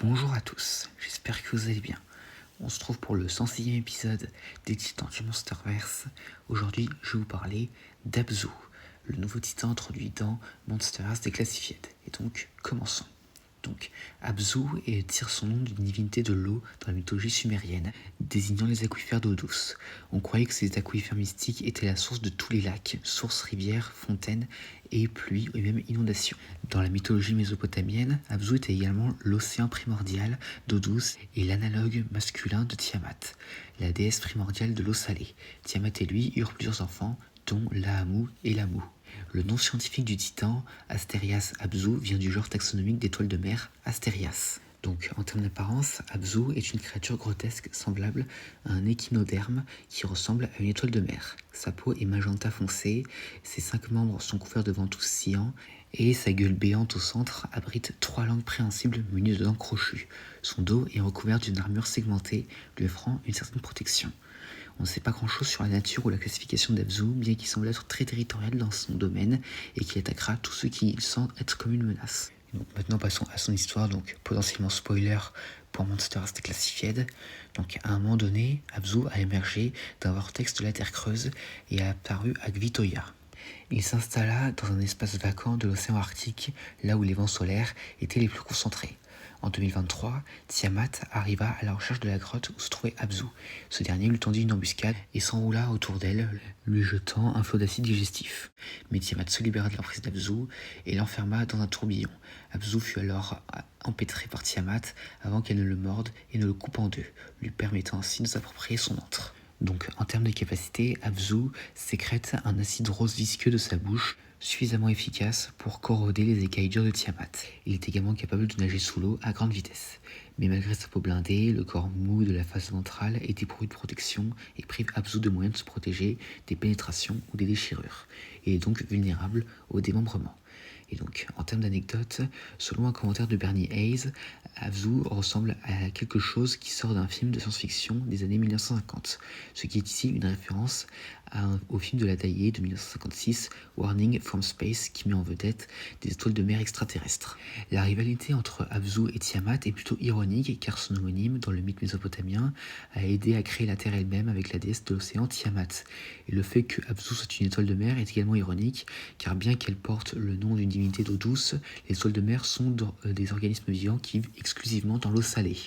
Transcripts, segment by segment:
Bonjour à tous, j'espère que vous allez bien. On se trouve pour le 106e épisode des Titans du Monsterverse. Aujourd'hui, je vais vous parler d'Abzu, le nouveau titan introduit dans Monsterverse Declassified. Et donc, commençons. Abzu tire son nom d'une divinité de l'eau dans la mythologie sumérienne, désignant les aquifères d'eau douce. On croyait que ces aquifères mystiques étaient la source de tous les lacs, sources, rivières, fontaines et pluies et même inondations. Dans la mythologie mésopotamienne, Abzu était également l'océan primordial d'eau douce et l'analogue masculin de Tiamat, la déesse primordiale de l'eau salée. Tiamat et lui eurent plusieurs enfants, dont Lahamu et Lamu. Le nom scientifique du titan, Asterias Abzu, vient du genre taxonomique d'étoiles de mer, Asterias. Donc, en termes d'apparence, Abzu est une créature grotesque semblable à un échinoderme qui ressemble à une étoile de mer. Sa peau est magenta foncé, ses 5 membres sont couverts de ventouses scillants et sa gueule béante au centre abrite 3 langues préhensibles munies de dents crochues. Son dos est recouvert d'une armure segmentée, lui offrant une certaine protection. On ne sait pas grand chose sur la nature ou la classification d'Abzu, bien qu'il semble être très territorial dans son domaine et qu'il attaquera tous ceux qui sentent être comme une menace. Donc maintenant passons à son histoire, donc potentiellement spoiler pour Monsterverse Declassified. Donc à un moment donné, Abzu a émergé d'un vortex de la Terre creuse et a apparu à Kvitoya. Il s'installa dans un espace vacant de l'océan Arctique, là où les vents solaires étaient les plus concentrés. En 2023, Tiamat arriva à la recherche de la grotte où se trouvait Abzu. Ce dernier lui tendit une embuscade et s'enroula autour d'elle, lui jetant un flot d'acide digestif. Mais Tiamat se libéra de l'emprise d'Abzu et l'enferma dans un tourbillon. Abzu fut alors empêtré par Tiamat avant qu'elle ne le morde et ne le coupe en deux, lui permettant ainsi de s'approprier son antre. Donc, en termes de capacité, Abzu sécrète un acide rose visqueux de sa bouche, suffisamment efficace pour corroder les écailles dures de Tiamat. Il est également capable de nager sous l'eau à grande vitesse. Mais malgré sa peau blindée, le corps mou de la face ventrale est dépourvu de protection et prive Abzu de moyens de se protéger des pénétrations ou des déchirures. Il est donc vulnérable au démembrement. Et donc, en termes d'anecdotes, selon un commentaire de Bernie Hayes, Abzu ressemble à quelque chose qui sort d'un film de science-fiction des années 1950, ce qui est ici une référence au film de la taillée de 1956, Warning from Space, qui met en vedette des étoiles de mer extraterrestres. La rivalité entre Abzu et Tiamat est plutôt ironique, car son homonyme, dans le mythe mésopotamien, a aidé à créer la Terre elle-même avec la déesse de l'océan Tiamat. Et le fait que Abzu soit une étoile de mer est également ironique, car bien qu'elle porte le nom d'une divinité d'eau douce, les étoiles de mer sont des organismes vivants qui vivent exclusivement dans l'eau salée.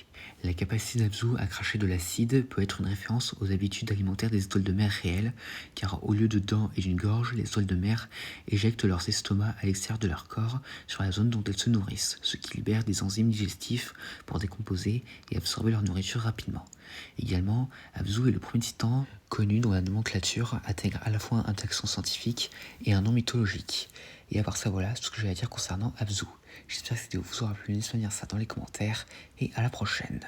La capacité d'Abzu à cracher de l'acide peut être une référence aux habitudes alimentaires des étoiles de mer réelles, car au lieu de dents et d'une gorge, les étoiles de mer éjectent leurs estomacs à l'extérieur de leur corps sur la zone dont elles se nourrissent, ce qui libère des enzymes digestifs pour décomposer et absorber leur nourriture rapidement. Également, Abzu est le premier titan connu dont la nomenclature intègre à la fois un taxon scientifique et un nom mythologique. Et à part ça, voilà, c'est tout ce que j'ai à dire concernant Abzu. J'espère que cette vidéo vous aura plu, n'hésitez pas à dire ça dans les commentaires, et à la prochaine.